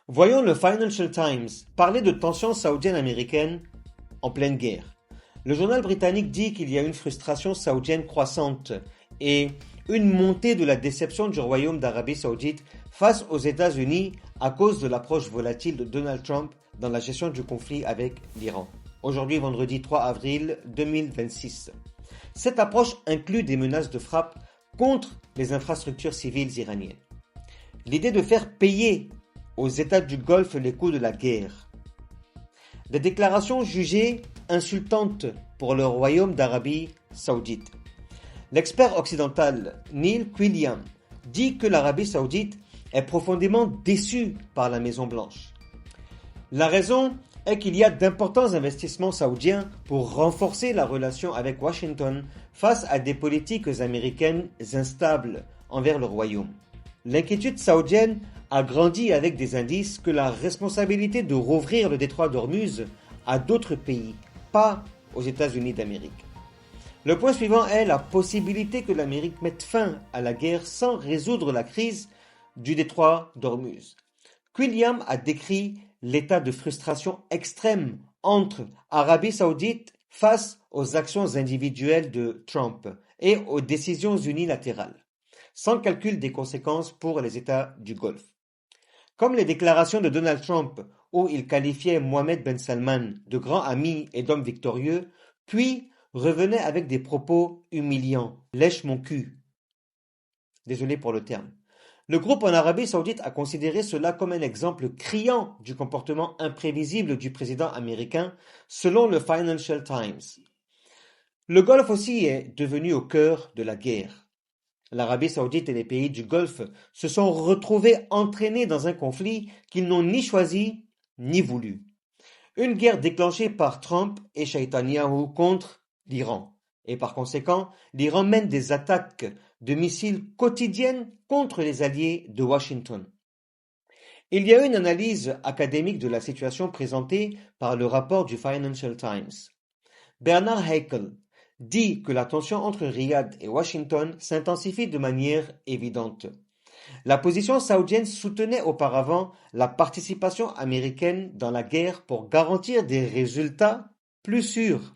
Voyons le Financial Times parler de tensions saoudiennes-américaines en pleine guerre. Le journal britannique dit qu'il y a une frustration saoudienne croissante et une montée de la déception du Royaume d'Arabie Saoudite face aux États-Unis à cause de l'approche volatile de Donald Trump dans la gestion du conflit avec l'Iran. Aujourd'hui, vendredi 3 avril 2026. Cette approche inclut des menaces de frappe contre les infrastructures civiles iraniennes. L'idée de faire payer aux États du Golfe les coûts de la guerre. Des déclarations jugées insultantes pour le Royaume d'Arabie Saoudite. L'expert occidental Neil Quilliam dit que l'Arabie Saoudite est profondément déçue par la Maison-Blanche. La raison est qu'il y a d'importants investissements saoudiens pour renforcer la relation avec Washington face à des politiques américaines instables envers le Royaume. L'inquiétude saoudienne a grandi avec des indices que la responsabilité de rouvrir le détroit d'Ormuz à d'autres pays, pas aux États-Unis d'Amérique. Le point suivant est la possibilité que l'Amérique mette fin à la guerre sans résoudre la crise du détroit d'Ormuz. Quilliam a décrit l'état de frustration extrême entre Arabie Saoudite face aux actions individuelles de Trump et aux décisions unilatérales, sans calcul des conséquences pour les États du Golfe. Comme les déclarations de Donald Trump où il qualifiait Mohammed Ben Salman de grand ami et d'homme victorieux, puis revenait avec des propos humiliants. « Lèche mon cul ». Désolé pour le terme. Le groupe en Arabie Saoudite a considéré cela comme un exemple criant du comportement imprévisible du président américain, selon le Financial Times. Le Golfe aussi est devenu au cœur de la guerre. L'Arabie Saoudite et les pays du Golfe se sont retrouvés entraînés dans un conflit qu'ils n'ont ni choisi ni voulu. Une guerre déclenchée par Trump et Netanyahu contre l'Iran. Et par conséquent, l'Iran mène des attaques de missiles quotidiennes contre les alliés de Washington. Il y a une analyse académique de la situation présentée par le rapport du Financial Times. Bernard Haykel dit que la tension entre Riyad et Washington s'intensifie de manière évidente. La position saoudienne soutenait auparavant la participation américaine dans la guerre pour garantir des résultats plus sûrs.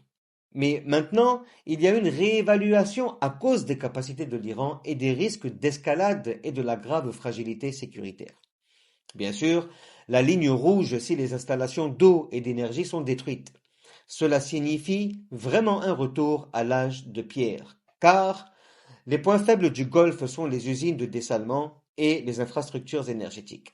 Mais maintenant, il y a une réévaluation à cause des capacités de l'Iran et des risques d'escalade et de la grave fragilité sécuritaire. Bien sûr, la ligne rouge si les installations d'eau et d'énergie sont détruites. Cela signifie vraiment un retour à l'âge de pierre, car les points faibles du Golfe sont les usines de dessalement et les infrastructures énergétiques.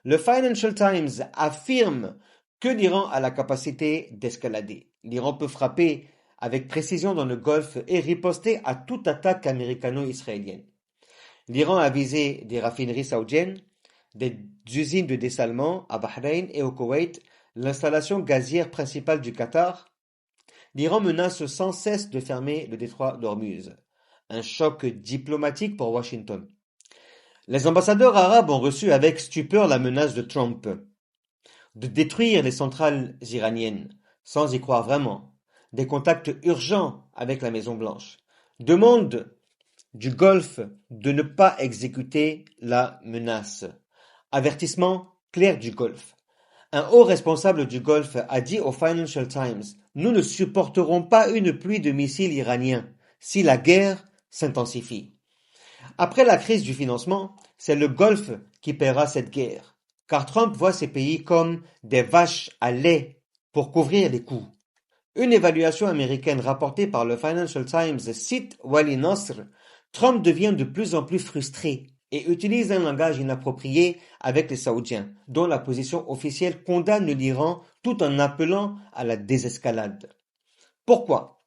Le Financial Times affirme que l'Iran a la capacité d'escalader. L'Iran peut frapper avec précision dans le Golfe et riposter à toute attaque américano-israélienne. L'Iran a visé des raffineries saoudiennes, des usines de dessalement à Bahreïn et au Koweït, l'installation gazière principale du Qatar. L'Iran menace sans cesse de fermer le détroit d'Ormuz. Un choc diplomatique pour Washington. Les ambassadeurs arabes ont reçu avec stupeur la menace de Trump de détruire les centrales iraniennes, sans y croire vraiment. Des contacts urgents avec la Maison-Blanche. Demande du Golfe de ne pas exécuter la menace. Avertissement clair du Golfe. Un haut responsable du Golfe a dit au Financial Times « Nous ne supporterons pas une pluie de missiles iraniens si la guerre s'intensifie. » Après la crise du financement, c'est le Golfe qui paiera cette guerre, car Trump voit ces pays comme des vaches à lait pour couvrir les coûts. Une évaluation américaine rapportée par le Financial Times cite Wali Nasr. Trump devient de plus en plus frustré et utilise un langage inapproprié avec les Saoudiens, dont la position officielle condamne l'Iran tout en appelant à la désescalade. Pourquoi ?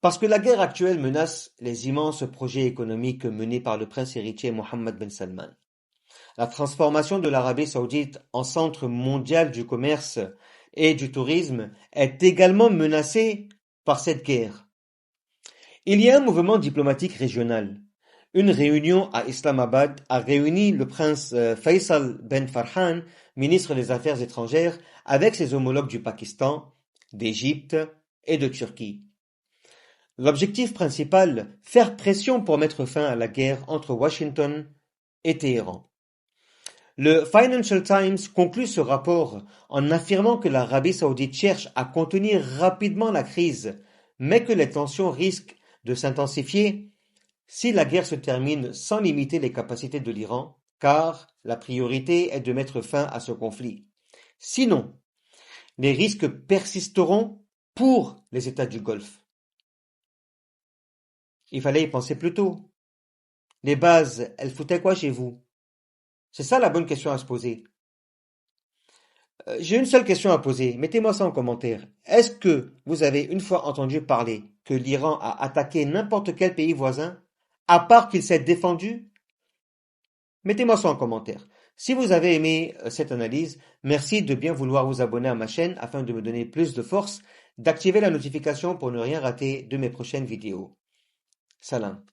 Parce que la guerre actuelle menace les immenses projets économiques menés par le prince héritier Mohammed Ben Salman. La transformation de l'Arabie Saoudite en centre mondial du commerce et du tourisme est également menacée par cette guerre. Il y a un mouvement diplomatique régional. Une réunion à Islamabad a réuni le prince Faisal Ben Farhan, ministre des Affaires étrangères, avec ses homologues du Pakistan, d'Égypte et de Turquie. L'objectif principal, faire pression pour mettre fin à la guerre entre Washington et Téhéran. Le Financial Times conclut ce rapport en affirmant que l'Arabie saoudite cherche à contenir rapidement la crise, mais que les tensions risquent de s'intensifier si la guerre se termine sans limiter les capacités de l'Iran, car la priorité est de mettre fin à ce conflit. Sinon, les risques persisteront pour les États du Golfe. Il fallait y penser plus tôt. Les bases, elles foutaient quoi chez vous? C'est ça la bonne question à se poser. J'ai une seule question à poser, mettez-moi ça en commentaire. Est-ce que vous avez une fois entendu parler que l'Iran a attaqué n'importe quel pays voisin, à part qu'il s'est défendu? Mettez-moi ça en commentaire. Si vous avez aimé cette analyse, merci de bien vouloir vous abonner à ma chaîne afin de me donner plus de force, d'activer la notification pour ne rien rater de mes prochaines vidéos. Salam.